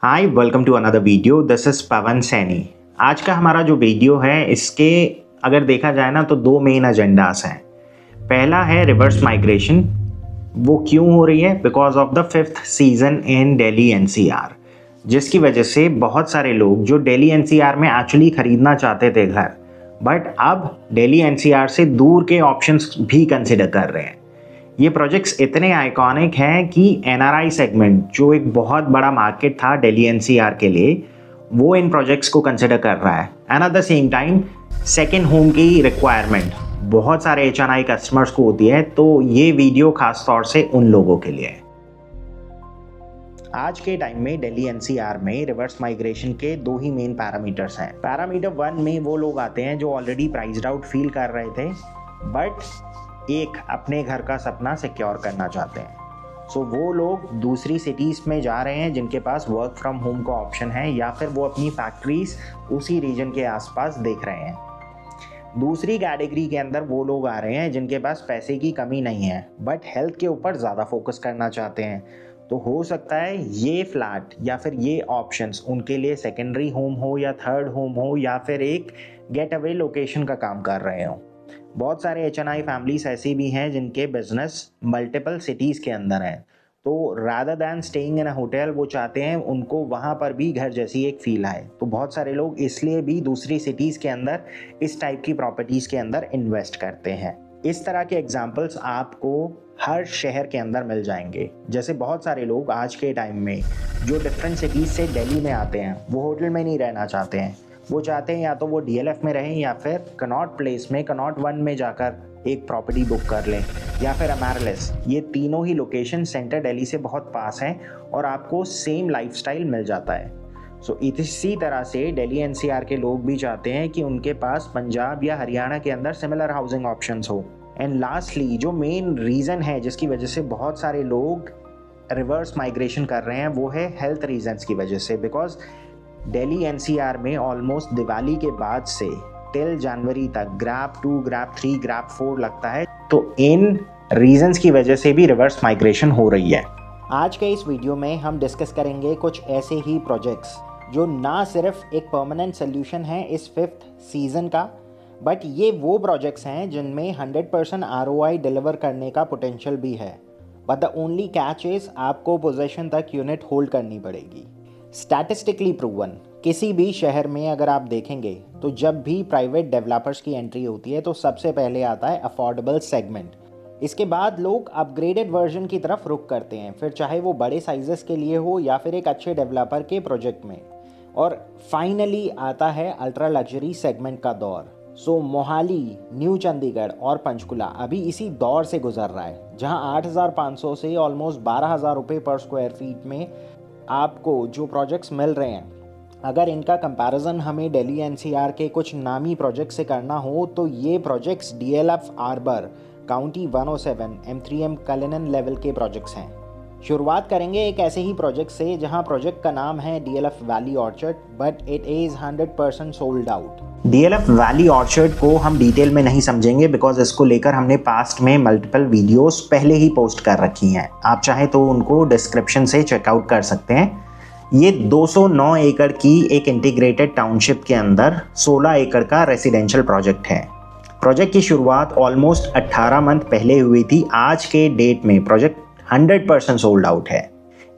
Hi welcome to another video. This is Pawan Saini. आज का हमारा जो वीडियो है इसके अगर देखा जाए ना तो दो मेन एजेंडास हैं। पहला है रिवर्स माइग्रेशन। वो क्यों हो रही है? Because of the 5th season in Delhi NCR, जिसकी वजह से बहुत सारे लोग जो दिल्ली एनसीआर में एक्चुअली खरीदना चाहते थे घर, बट अब दिल्ली एनसीआर से दूर के ऑप्शंस भी कंसिडर कर रहे हैं। ये प्रोजेक्ट्स इतने आइकॉनिक हैं कि एनआरआई सेगमेंट, जो एक बहुत बड़ा मार्केट था दिल्ली एनसीआर के लिए, वो इन प्रोजेक्ट्स को कंसिडर कर रहा है। And at the same time second home की रिक्वायरमेंट बहुत सारे एचएनआई कस्टमर्स को होती है, तो ये वीडियो खास तौर से उन लोगों के लिए है। आज के टाइम में दिल्ली एनसीआर में रिवर्स माइग्रेशन के दो ही मेन पैरामीटर्स हैं। पैरामीटर 1 में वो लोग आते हैं जो ऑलरेडी प्राइस्ड आउट फील कर रहे थे बट एक अपने घर का सपना सिक्योर करना चाहते हैं। सो वो लोग दूसरी सिटीज़ में जा रहे हैं जिनके पास वर्क फ्रॉम होम का ऑप्शन है, या फिर वो अपनी फैक्ट्रीज उसी रीजन के आसपास देख रहे हैं। दूसरी कैटेगरी के अंदर वो लोग आ रहे हैं जिनके पास पैसे की कमी नहीं है बट हेल्थ के ऊपर ज़्यादा फोकस करना चाहते हैं। तो हो सकता है ये फ्लैट या फिर ये ऑप्शंस उनके लिए सेकेंडरी होम हो या थर्ड होम हो या फिर एक गेट अवे लोकेशन का काम कर रहे हो। बहुत सारे एचएनआई फैमिलीज ऐसी भी हैं जिनके बिजनेस मल्टीपल सिटीज़ के अंदर हैं, तो rather than staying in a hotel वो चाहते हैं उनको वहाँ पर भी घर जैसी एक फील आए। तो बहुत सारे लोग इसलिए भी दूसरी सिटीज़ के अंदर इस टाइप की प्रॉपर्टीज़ के अंदर इन्वेस्ट करते हैं। इस तरह के एग्जाम्पल्स आपको हर शहर के अंदर मिल जाएंगे। जैसे बहुत सारे लोग आज के टाइम में जो डिफरेंट सिटीज़ से दिल्ली में आते हैं, वो होटल में नहीं रहना चाहते हैं। वो चाहते हैं या तो वो डीएलएफ में रहें या फिर कनॉट प्लेस में, कनॉट 1 में जाकर एक प्रॉपर्टी बुक कर लें, या फिर अमेरलिस। ये तीनों ही लोकेशन सेंटर दिल्ली से बहुत पास हैं और आपको सेम लाइफस्टाइल मिल जाता है। सो इसी तरह से दिल्ली एनसीआर के लोग भी चाहते हैं कि उनके पास पंजाब या हरियाणा के अंदर सिमिलर हाउसिंग ऑप्शंस हो। एंड लास्टली जो मेन रीज़न है जिसकी वजह से बहुत सारे लोग रिवर्स माइग्रेशन कर रहे हैं, वो है हेल्थ रीजंस की वजह से। बिकॉज दिल्ली एनसीआर में ऑलमोस्ट दिवाली के बाद से टिल जनवरी तक ग्रैब 2, ग्रैब 3, ग्रैब 4 लगता है। तो इन रीजंस की वजह से भी रिवर्स माइग्रेशन हो रही है। आज के इस वीडियो में हम डिस्कस करेंगे कुछ ऐसे ही प्रोजेक्ट्स जो ना सिर्फ एक परमानेंट सोल्यूशन है इस 5th सीजन का, बट ये वो प्रोजेक्ट्स हैं जिनमें 100% ROI डिलीवर करने का पोटेंशियल भी है। But the only catch is आपको पोजेशन तक यूनिट होल्ड करनी पड़ेगी। स्टैटिस्टिकली प्रूवन, किसी भी शहर में अगर आप देखेंगे तो जब भी प्राइवेट डेवलपर्स की एंट्री होती है तो सबसे पहले आता है अफोर्डेबल सेगमेंट। इसके बाद लोग अपग्रेडेड वर्जन की तरफ रुख करते हैं, फिर चाहे वो बड़े साइजेस के लिए हो या फिर एक अच्छे डेवलपर के प्रोजेक्ट में। और फाइनली आता है अल्ट्रा लग्जरी सेगमेंट का दौर। सो मोहाली, न्यू चंडीगढ़ और पंचकुला अभी इसी दौर से गुजर रहा है, जहां 8,500 से ऑलमोस्ट 12,000 रुपये पर स्क्वायर फीट में आपको जो प्रोजेक्ट्स मिल रहे हैं, अगर इनका कंपैरिजन हमें दिल्ली एनसीआर के कुछ नामी प्रोजेक्ट से करना हो तो ये projects DLF arbor, county 107, M3M Cullinan level के प्रोजेक्ट्स हैं। शुरुआत करेंगे एक ऐसे ही प्रोजेक्ट से जहां प्रोजेक्ट का नाम है DLF valley orchard, but it is 100% sold out. DLF valley orchard को हम डिटेल में नहीं समझेंगे बिकॉज इसको लेकर हमने पास्ट में मल्टीपल वीडियोस पहले ही पोस्ट कर रखी हैं। आप चाहें तो उनको डिस्क्रिप्शन से चेकआउट कर सकते हैं। ये 209 एकड़ की एक इंटीग्रेटेड टाउनशिप के अंदर 16 एकड़ का रेसिडेंशियल प्रोजेक्ट है। प्रोजेक्ट की शुरुआत ऑलमोस्ट 18 मंथ पहले हुई थी। आज के डेट में प्रोजेक्ट 100% सोल्ड आउट है।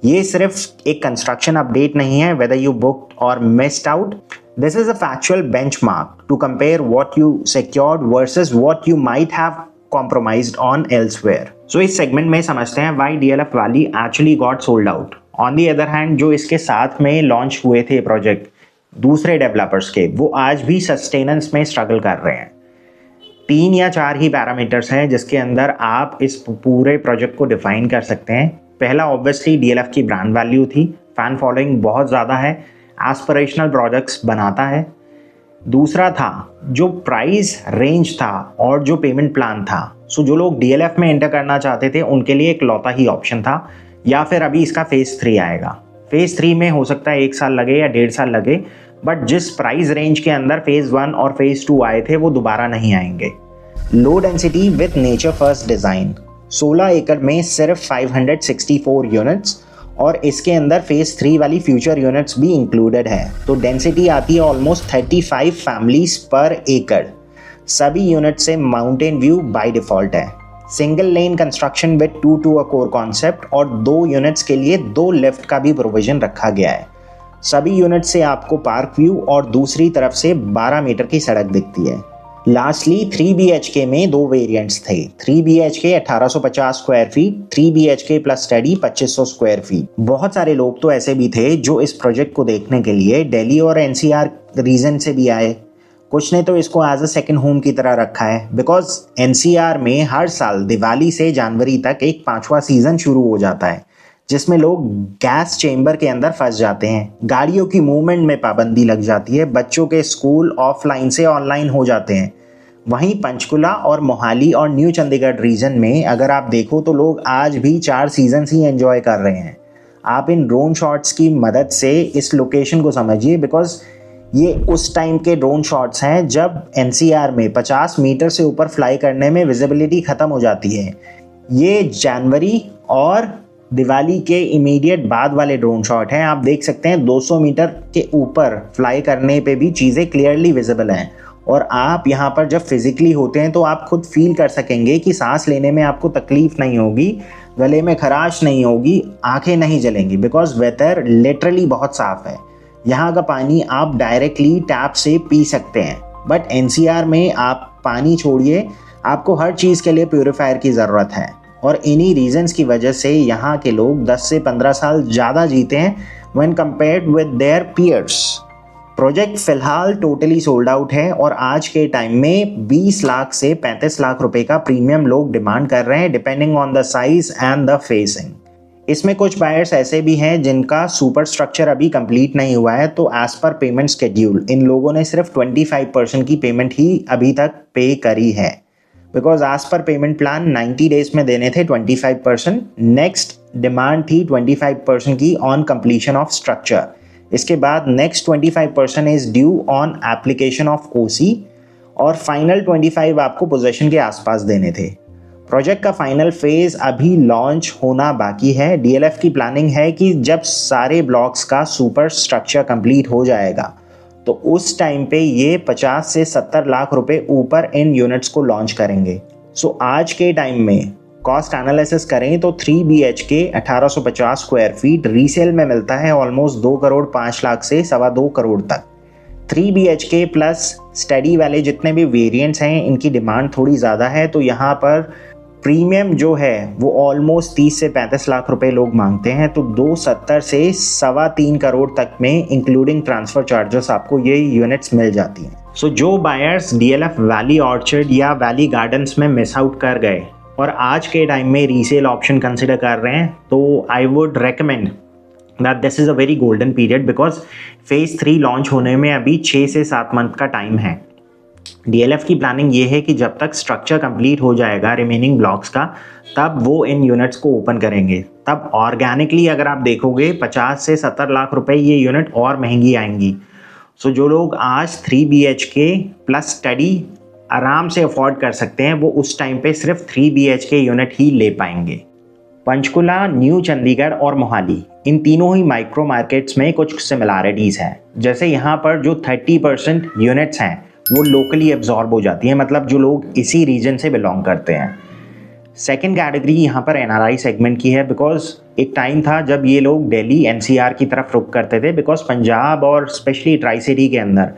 ये सिर्फ एक कंस्ट्रक्शन अपडेट नहीं है, वेदर यू बुक्ड और missed out. This is a factual benchmark to compare what you secured versus what you might have compromised on elsewhere. So इस सेगमेंट में समझते हैं why DLF Valley actually got sold out. On the other hand, जो इसके साथ में launch हुए थे प्रोजेक्ट दूसरे डेवलपर्स के, वो आज भी सस्टेनेंस में स्ट्रगल कर रहे हैं। 3 या 4 ही पैरामीटर्स हैं जिसके अंदर आप इस पूरे प्रोजेक्ट को डिफाइन कर सकते हैं। पहला ऑब्वियसली DLF की ब्रांड वैल्यू थी, फैन फॉलोइंग बहुत ज़्यादा है, एस्पिरेशनल प्रोजेक्ट्स बनाता है। दूसरा था जो प्राइस रेंज था और जो पेमेंट प्लान था। सो जो लोग डीएलएफ में एंटर करना चाहते थे उनके लिए एक लौता ही ऑप्शन था, या फिर अभी इसका फेज़ 3 आएगा। फेज़ 3 में हो सकता है 1 साल लगे या 1.5 साल लगे, बट जिस प्राइस रेंज के अंदर फेज़ 1 और फेज़ 2 आए थे वो दोबारा नहीं आएंगे। Low density with nature first design, 16 एकड़ में सिर्फ 564 यूनिट्स और इसके अंदर फेज़ 3 वाली फ्यूचर यूनिट्स भी इंक्लूडेड है। तो डेंसिटी आती है ऑलमोस्ट 35 फैमिलीज पर एकड़। सभी यूनिट से माउंटेन व्यू बाय डिफ़ॉल्ट है। Single lane construction with 2 to a core concept और 2 यूनिट्स के लिए 2 लिफ्ट का भी प्रोविजन रखा गया है। सभी यूनिट से आपको पार्क व्यू और दूसरी तरफ से 12 मीटर की सड़क दिखती है। लास्टली 3 BHK में 2 वेरिएंट्स थे। 3 BHK 1850 square feet, 3 BHK plus study 2500 square feet. बहुत सारे लोग तो ऐसे भी थे जो इस प्रोजेक्ट को देखने के लिए दिल्ली और NCR रीजन से भी आए। कुछ ने तो इसको एज अ सेकेंड होम की तरह रखा है, बिकॉज NCR में हर साल दिवाली से जनवरी तक एक 5वां सीजन शुरू हो जाता है जिसमें लोग गैस चेंबर के अंदर फंस जाते हैं। गाड़ियों की मूवमेंट में पाबंदी लग जाती है। बच्चों के स्कूल ऑफलाइन से ऑनलाइन हो जाते हैं। वहीं पंचकुला और मोहाली और न्यू चंडीगढ़ रीजन में अगर आप देखो तो लोग आज भी 4 सीजन्स ही एंजॉय कर रहे हैं। आप इन ड्रोन शॉट्स की मदद से इस लोकेशन को समझिए, बिकॉज ये उस टाइम के ड्रोन शॉट्स हैं जब NCR में 50 मीटर से ऊपर फ्लाई करने में विजिबिलिटी ख़त्म हो जाती है। ये जनवरी और दिवाली के इमीडिएट बाद वाले ड्रोन शॉट हैं। आप देख सकते हैं 200 मीटर के ऊपर फ्लाई करने पे भी चीज़ें क्लियरली विजिबल हैं। और आप यहाँ पर जब फिजिकली होते हैं तो आप खुद फील कर सकेंगे कि सांस लेने में आपको तकलीफ नहीं होगी, गले में खराश नहीं होगी, आंखें नहीं जलेंगी, बिकॉज वेदर लिटरली बहुत साफ है। यहाँ का पानी आप डायरेक्टली टैप से पी सकते हैं। बट NCR में आप पानी छोड़िए, आपको हर चीज़ के लिए प्यूरीफायर की ज़रूरत है। और इन्हीं रीजंस की वजह से यहाँ के लोग 10 से 15 साल ज़्यादा जीते हैं when compared with their peers. Project फ़िलहाल टोटली सोल्ड आउट है और आज के टाइम में 20 लाख से 35 लाख रुपए का प्रीमियम लोग डिमांड कर रहे हैं, depending on the size and the facing. इसमें कुछ बायर्स ऐसे भी हैं जिनका सुपर स्ट्रक्चर अभी कंप्लीट नहीं हुआ है, तो as per payment schedule in लोगों ने सिर्फ 25% की पेमेंट ही अभी तक पे करी है। Because as per payment plan 90 days में देने थे 25%। नेक्स्ट डिमांड थी 25% की ऑन कंप्लीशन ऑफ स्ट्रक्चर। इसके बाद next 25% is due on application of OC और फाइनल 25 आपको पोजेशन के आसपास देने थे। प्रोजेक्ट का फाइनल फेज अभी लॉन्च होना बाकी है। DLF की प्लानिंग है कि जब सारे ब्लॉक्स का सुपर स्ट्रक्चर कंप्लीट हो जाएगा तो उस टाइम पे ये 50 से 70 लाख रुपए ऊपर इन यूनिट्स को लॉन्च करेंगे। सो आज के टाइम में कॉस्ट एनालिसिस करें तो 3 BHK 1850 स्क्वायर फीट रीसेल में मिलता है ऑलमोस्ट 2 करोड़ 5 लाख से 2.25 करोड़ तक। 3 BHK प्लस स्टडी वाले जितने भी वेरिएंट्स हैं इनकी डिमांड थोड़ी ज़्यादा है, तो यहाँ पर प्रीमियम जो है वो ऑलमोस्ट 30 से 35 लाख रुपए लोग मांगते हैं। तो 270 से 3.25 करोड़ तक में इंक्लूडिंग ट्रांसफ़र चार्जेस आपको ये यूनिट्स मिल जाती हैं। सो जो बायर्स DLF वैली ऑर्चर्ड या वैली गार्डन्स में मिस आउट कर गए और आज के टाइम में रीसेल ऑप्शन कंसिडर कर रहे हैं, तो I would recommend that this is a very golden period, because phase 3 launch होने में अभी 6 से 7 मंथ का टाइम है। DLF की प्लानिंग ये है कि जब तक स्ट्रक्चर कंप्लीट हो जाएगा रिमेनिंग ब्लॉक्स का, तब वो इन यूनिट्स को ओपन करेंगे। तब ऑर्गेनिकली अगर आप देखोगे 50 से 70 लाख रुपए ये यूनिट और महंगी आएंगी। सो जो लोग आज 3 BHK प्लस स्टडी आराम से अफोर्ड कर सकते हैं वो उस टाइम पे सिर्फ 3 BHK यूनिट ही ले पाएंगे। पंचकुला, न्यू चंडीगढ़ और मोहाली इन तीनों ही माइक्रो मार्केट्स में कुछ सिमिलैरिटीज़ हैं। जैसे यहाँ पर जो 30% यूनिट्स हैं वो लोकली एब्जॉर्ब हो जाती हैं, मतलब जो लोग इसी रीजन से बिलोंग करते हैं। सेकेंड कैटेगरी यहाँ पर NRI सेगमेंट की है, बिकॉज एक टाइम था जब ये लोग दिल्ली NCR की तरफ रुख करते थे, बिकॉज पंजाब और स्पेशली ट्राई सिटी के अंदर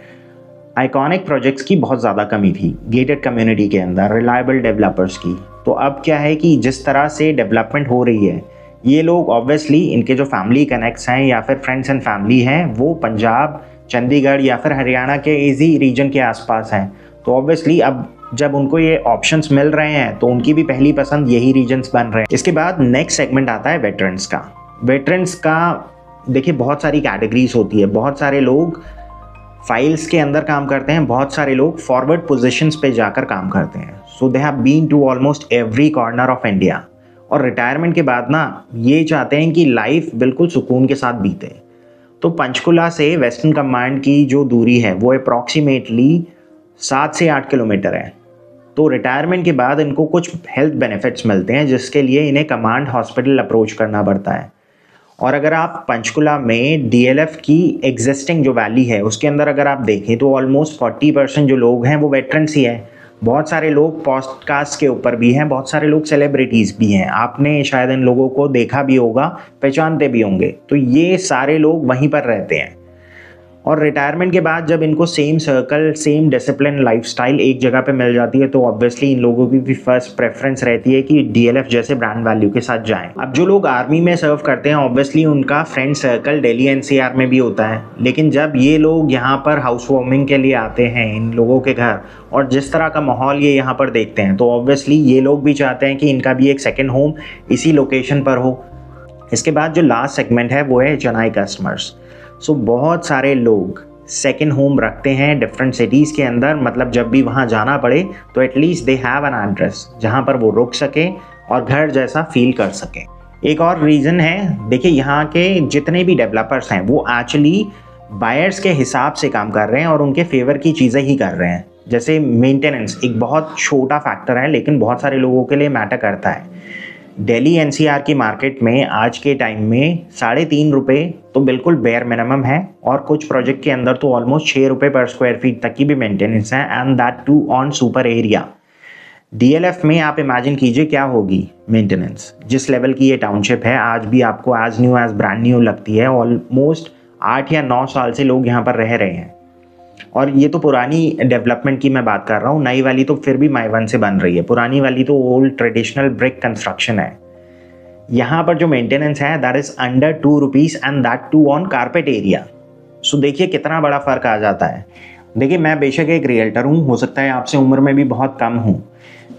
आइकॉनिक प्रोजेक्ट्स की बहुत ज़्यादा कमी थी, गेटेड कम्युनिटी के अंदर रिलायबल डेवलपर्स की। तो अब क्या है कि जिस तरह से डेवलपमेंट हो रही है, ये लोग ऑब्वियसली इनके जो फैमिली कनेक्ट्स हैं या फिर फ्रेंड्स एंड फैमिली हैं वो पंजाब, चंडीगढ़ या फिर हरियाणा के इसी रीजन के आसपास हैं। तो ऑब्वियसली अब जब उनको ये ऑप्शंस मिल रहे हैं तो उनकी भी पहली पसंद यही रीजन्स बन रहे हैं। इसके बाद नेक्स्ट सेगमेंट आता है वेटरन्स का। वेटरन्स का देखिए बहुत सारी कैटेगरीज होती है। बहुत सारे लोग फाइल्स के अंदर काम करते हैं, बहुत सारे लोग फॉरवर्ड पोजीशंस पे जाकर काम करते हैं। So they have been to almost every corner of India. और रिटायरमेंट के बाद ना ये चाहते हैं कि लाइफ बिल्कुल सुकून के साथ बीते। तो पंचकुला से वेस्टर्न कमांड की जो दूरी है वो अप्रॉक्सीमेटली 7 से 8 किलोमीटर है। तो रिटायरमेंट के बाद इनको कुछ हेल्थ बेनिफिट्स मिलते हैं जिसके लिए इन्हें कमांड हॉस्पिटल अप्रोच करना पड़ता है। और अगर आप पंचकुला में DLF की एग्जिस्टिंग जो वैली है उसके अंदर अगर आप देखें तो ऑलमोस्ट 40% जो लोग हैं वो वेटरन्स ही हैं। बहुत सारे लोग पॉडकास्ट के ऊपर भी हैं, बहुत सारे लोग सेलिब्रिटीज़ भी हैं, आपने शायद इन लोगों को देखा भी होगा, पहचानते भी होंगे। तो ये सारे लोग वहीं पर रहते हैं और रिटायरमेंट के बाद जब इनको same circle, same discipline lifestyle एक जगह पे मिल जाती है तो ऑब्वियसली इन लोगों की भी फर्स्ट प्रेफरेंस रहती है कि DLF जैसे ब्रांड वैल्यू के साथ जाएं। अब जो लोग आर्मी में सर्व करते हैं ऑब्वियसली उनका फ्रेंड सर्कल दिल्ली NCR में भी होता है, लेकिन जब ये लोग यहाँ पर हाउस वार्मिंग के लिए आते हैं इन लोगों के घर और जिस तरह का माहौल ये यहाँ पर देखते हैं तो ऑब्वियसली ये लोग भी चाहते हैं कि इनका भी एक सेकेंड होम इसी लोकेशन पर हो। इसके बाद जो लास्ट सेगमेंट है वो है HNI कस्टमर्स। सो बहुत सारे लोग सेकेंड होम रखते हैं डिफरेंट सिटीज़ के अंदर, मतलब जब भी वहाँ जाना पड़े तो at least they have an address जहाँ पर वो रुक सके और घर जैसा फील कर सकें। एक और रीज़न है, देखिए यहाँ के जितने भी डेवलपर्स हैं वो एक्चुअली बायर्स के हिसाब से काम कर रहे हैं और उनके फेवर की चीज़ें ही कर रहे हैं। जैसे मेंटेनेंस एक बहुत छोटा फैक्टर है लेकिन बहुत सारे लोगों के लिए मैटर करता है। दिल्ली NCR की मार्केट में आज के टाइम में 3.5 रुपये तो बिल्कुल बेयर मिनिमम है और कुछ प्रोजेक्ट के अंदर तो ऑलमोस्ट 6 रुपये पर स्क्वायर फीट तक की भी मेंटेनेंस है, and that too on super area. DLF में आप इमेजिन कीजिए क्या होगी मेंटेनेंस। जिस लेवल की ये टाउनशिप है आज भी आपको as new as brand new लगती है। ऑलमोस्ट 8 या 9 साल से लोग यहाँ पर रह रहे हैं और ये तो पुरानी डेवलपमेंट की मैं बात कर रहा हूँ, नई वाली तो फिर भी माइवन से बन रही है, पुरानी वाली तो ओल्ड ट्रेडिशनल ब्रिक कंस्ट्रक्शन है। यहाँ पर जो मेंटेनेंस है that is under 2 rupees and that too on carpet area. So देखिए कितना बड़ा फ़र्क आ जाता है। देखिए मैं बेशक एक रियल्टर हूँ, हो सकता है आपसे उम्र में भी बहुत कम हूँ,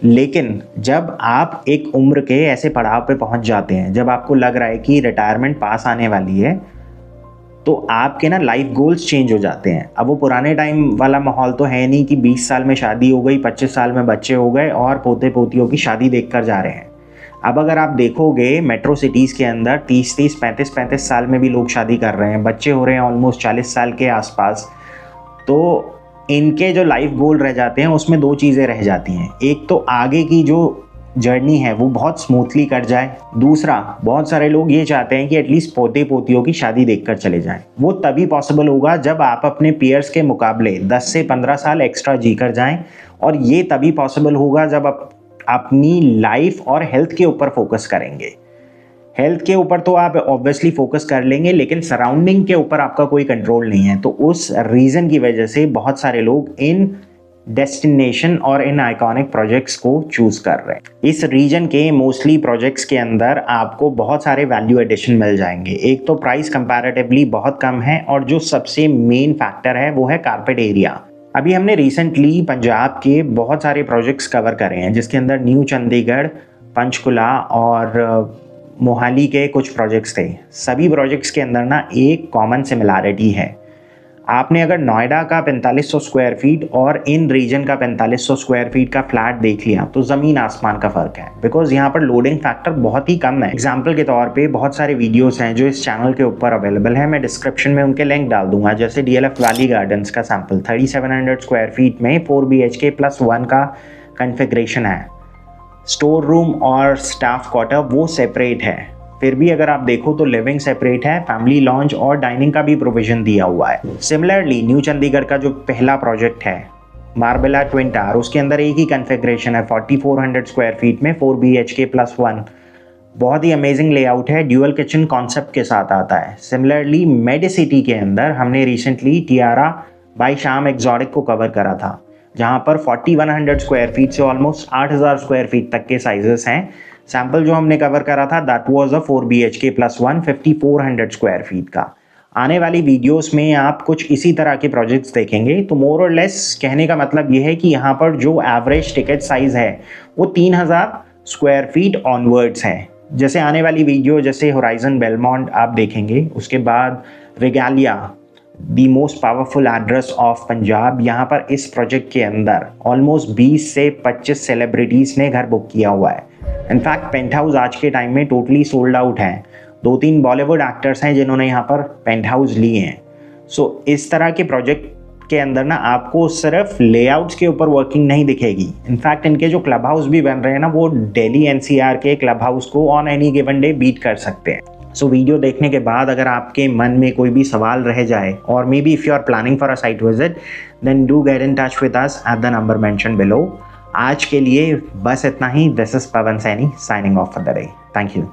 लेकिन जब आप एक उम्र के ऐसे पड़ाव पे पहुँच जाते हैं जब आपको लग रहा है कि रिटायरमेंट पास आने वाली है तो आपके ना लाइफ गोल्स चेंज हो जाते हैं। अब वो पुराने टाइम वाला माहौल तो है नहीं कि 20 साल में शादी हो गई, 25 साल में बच्चे हो गए और पोते पोतियों की शादी देखकर जा रहे हैं। अब अगर आप देखोगे मेट्रो सिटीज़ के अंदर 30-30, 35-35 साल में भी लोग शादी कर रहे हैं, बच्चे हो रहे हैं ऑलमोस्ट 40 साल के आसपास। तो इनके जो लाइफ गोल रह जाते हैं उसमें 2 चीज़ें रह जाती हैं। एक तो आगे की जो जर्नी है वो बहुत स्मूथली कट जाए, दूसरा बहुत सारे लोग ये चाहते हैं कि एटलीस्ट पोते पोतियों की शादी देखकर चले जाएं। वो तभी पॉसिबल होगा जब आप अपने पीयर्स के मुकाबले 10 से 15 साल एक्स्ट्रा जी कर जाएं, और ये तभी पॉसिबल होगा जब आप अपनी लाइफ और हेल्थ के ऊपर फोकस करेंगे। हेल्थ के ऊपर तो आप ऑब्वियसली फोकस कर लेंगे लेकिन सराउंडिंग के ऊपर आपका कोई कंट्रोल नहीं है। तो उस रीज़न की वजह से बहुत सारे लोग इन डेस्टिनेशन और इन आइकॉनिक प्रोजेक्ट्स को चूज कर रहे हैं। इस रीजन के मोस्टली प्रोजेक्ट्स के अंदर आपको बहुत सारे वैल्यू एडिशन मिल जाएंगे। एक तो प्राइस कंपैरेटिवली बहुत कम है और जो सबसे मेन फैक्टर है वो है कारपेट एरिया। अभी हमने रिसेंटली पंजाब के बहुत सारे प्रोजेक्ट्स कवर करे हैं जिसके अंदर न्यू चंडीगढ़, पंचकुला और मोहाली के कुछ प्रोजेक्ट्स थे। सभी प्रोजेक्ट्स के अंदर ना एक कॉमन सिमिलैरिटी है। आपने अगर नोएडा का 4500 स्क्वायर फीट और इन रीजन का 4500 स्क्वायर फीट का फ्लैट देख लिया तो ज़मीन आसमान का फ़र्क है, बिकॉज यहाँ पर लोडिंग फैक्टर बहुत ही कम है। एग्जाम्पल के तौर पे बहुत सारे वीडियोस हैं जो इस चैनल के ऊपर अवेलेबल है, मैं डिस्क्रिप्शन में उनके लिंक डाल दूंगा। जैसे DLF वैली गार्डन्स का सैम्पल 3700 स्क्वायर फीट में 4 BHK+1 का कन्फिग्रेशन है। स्टोर रूम और स्टाफ क्वार्टर वो सेपरेट है, फिर भी अगर आप देखो तो लिविंग सेपरेट है, फैमिली लॉन्ज और डाइनिंग का भी प्रोविजन दिया हुआ है। सिमिलरली न्यू चंडीगढ़ का जो पहला प्रोजेक्ट है मार्बेला ट्विन टावर, उसके अंदर एक ही कन्फिग्रेशन है 4400 स्क्वायर फीट में 4 BHK+1। बहुत ही अमेजिंग लेआउट है, ड्यूअल किचन कॉन्सेप्ट के साथ आता है। सिमिलरली मेडिसिटी के अंदर हमने रिसेंटली टियारा बाय शाम एक्सोटिक को कवर करा था जहाँ पर 4100 स्क्वायर फीट से ऑलमोस्ट 8000 स्क्वायर फीट तक के साइजेस हैं। सैम्पल जो हमने कवर करा था that was a 4 BHK+1 5400 square feet का। आने वाली वीडियोस में आप कुछ इसी तरह के प्रोजेक्ट्स देखेंगे। तो मोर और लेस कहने का मतलब ये है कि यहाँ पर जो एवरेज टिकट साइज़ है वो 3000 स्क्वायर फीट ऑनवर्ड्स है। जैसे आने वाली वीडियो जैसे होराइजन बेलमोंट आप देखेंगे, उसके बाद regalia the most powerful address of Punjab, यहाँ पर इस प्रोजेक्ट के अंदर ऑलमोस्ट 20 से 25 सेलिब्रिटीज़ ने घर बुक किया हुआ है। इनफैक्ट पेंट हाउस आज के टाइम में टोटली सोल्ड आउट हैं। 2-3 बॉलीवुड एक्टर्स हैं जिन्होंने यहाँ पर पेंट हाउस लिए हैं। सो इस तरह के प्रोजेक्ट के अंदर ना आपको सिर्फ लेआउट्स के ऊपर वर्किंग नहीं दिखेगी, इनफैक्ट इनके जो क्लब हाउस भी बन रहे हैं ना वो दिल्ली NCR के क्लब हाउस को on any given day beat कर सकते हैं। सो वीडियो देखने के बाद अगर आपके मन में कोई भी सवाल रह जाए और may be if you are planning for a site visit then do get in touch with us at the number mention below. आज के लिए बस इतना ही। This is Pawan Saini signing off for the day. Thank you.